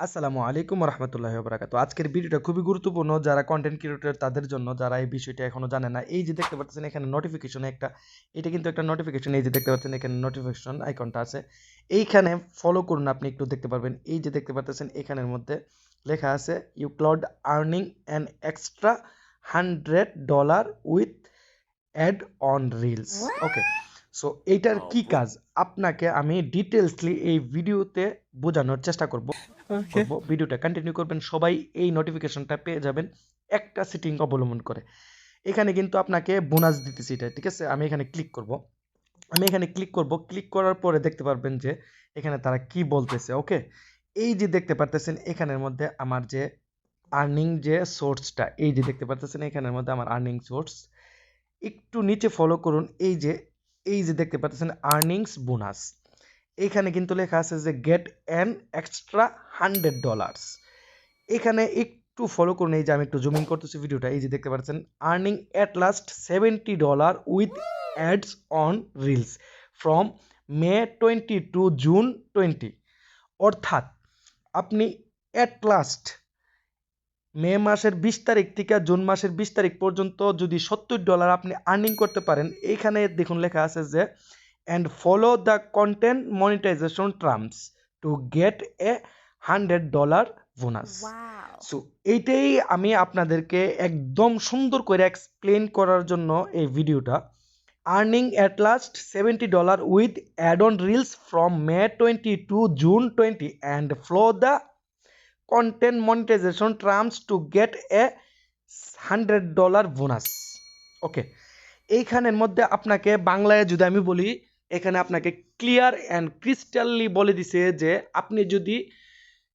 আসসালামু আলাইকুম রহমতুল্লাহি ওয়া বারাকাতুহু। আজকের ভিডিওটা খুবই গুরুত্বপূর্ণ যারা কন্টেন্ট ক্রিয়েটর তাদের জন্য, যারা এই বিষয়টা এখনো জানে না। এই যে দেখতে পাচ্ছেন এখানে নোটিফিকেশন একটা, এটা কিন্তু একটা নোটিফিকেশন। এই যে দেখতে পাচ্ছেন এখানে নোটিফিকেশন আইকনটা আছে, এইখানে ফলো করুন, আপনি একটু দেখতে পারবেন। এই যে দেখতে পাচ্ছেন এখানের মধ্যে লেখা আছে you could earning an extra $100 with ad on reels. Okay, so এইটার কি কাজ আপনাকে আমি ডিটেলসলি এই ভিডিওতে বোঝানোর চেষ্টা করব। ভিডিওটা কন্টিনিউ করবেন, সবাই এই নোটিফিকেশনটা পেয়ে যাবেন একটা সেটিং অবলম্বন করে। এখানে কিন্তু আপনাকে বোনাস দিতেছি এটা, ঠিক আছে। আমি এখানে ক্লিক করব, ক্লিক করার পরে দেখতে পারবেন যে এখানে তারা কি বলতেছে। ওকে, এই যে দেখতে পারতেছেন এখানের মধ্যে আমার যে আর্নিং যে সোর্সটা, এই যে দেখতে পারতেছেন এখানের মধ্যে আমার আর্নিং সোর্স, একটু নিচে ফলো করুন। এই যে দেখতে পাচ্ছেন আর্নিংস বোনাস, এখানে কিন্তু লেখা আছে যে গেট অ্যান এক্সট্রা $100। এখানে একটু ফলো করুন। এই যে আমি একটু জুমিং করতেছি ভিডিওটা, এই যে দেখতে পাচ্ছেন earning at last $70 with ads on reels from May 20 to June 20। অর্থাৎ আপনি অ্যাট লাস্ট মে মাসের 20 তারিখ থেকে জুন মাসের 20 তারিখ পর্যন্ত যদি $70 আপনি আর্নিং করতে পারেন, এইখানে দেখুন লেখা আছে যে and follow the content monetisation terms to get a $100 bonus. So এইটাই আমি আপনাদেরকে একদম সুন্দর করে এক্সপ্লেন করার জন্য এই ভিডিওটা। Earning at last $70 with ad on reels from May 20 to June 20 and follow the content monetization terms to get a $100 bonus. Okay, এইখানের মধ্যে আপনাকে বাংলায় যদি আমি বলি, এখানে আপনাকে ক্লিয়ার অ্যান্ড ক্রিস্টালি বলে দিছে যে আপনি যদি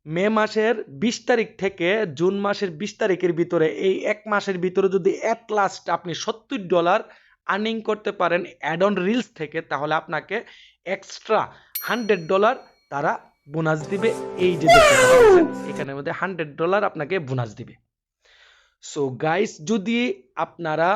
মে মাসের 20 তারিখ থেকে জুন মাসের 20 তারিখের ভিতরে, এই এক মাসের ভিতরে যদি অ্যাট লাস্ট আপনি $70 আর্নিং করতে পারেন অ্যাড অন রিলস থেকে, তাহলে আপনাকে এক্সট্রা $100 তারা বোনাস দিবে। এই যে দেখতে পাচ্ছেন এখানের মধ্যে $100 আপনাকে বোনাস দিবে। সো গাইস, যদি আপনারা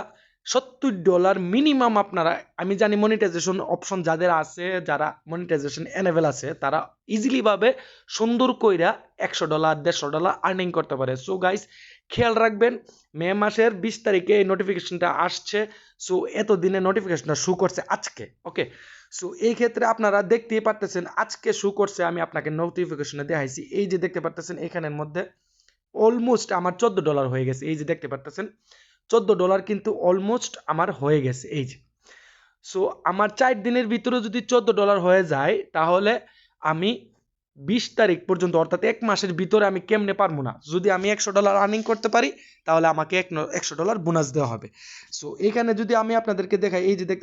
$70 মিনিমাম আপনারা, আমি জানি মনিটাইজেশন অপশন যাদের আছে, যারা মনিটাইজেশন এনেবল আছে, তারা ইজিলি ভাবে সুন্দর কইরা $100 $150 আর্নিং করতে পারে। সো গাইস, খেয়াল রাখবেন মে মাসের 20 তারিখে এই নোটিফিকেশনটা আসছে। সো এতদিনে নোটিফিকেশনটা শু করছে আজকে। ওকে, সো এই ক্ষেত্রে আপনারা দেখতেই পারতেছেন আজকে শু করছে, আমি আপনাকে নোটিফিকেশনে দেখাইছি। এই যে দেখতে পারতেছেন এখানের মধ্যে অলমোস্ট আমার $14 হয়ে গেছে। এই যে দেখতে পারতেছেন $14 কিন্তু অলমোস্ট আমার হয়ে গেছে। এই যে, সো আমার 4 দিনের ভিতরে যদি $14 হয়ে যায়, তাহলে আমি 20 তারিখ পর্যন্ত, অর্থাৎ এক মাসের ভিতরে আমি কেমনে পারবো না, যদি আমি $100 আর্নিং করতে পারি তাহলে আমাকে $100 বোনাস দেওয়া হবে। সো এখানে যদি আমি আপনাদেরকে দেখাই, এই যে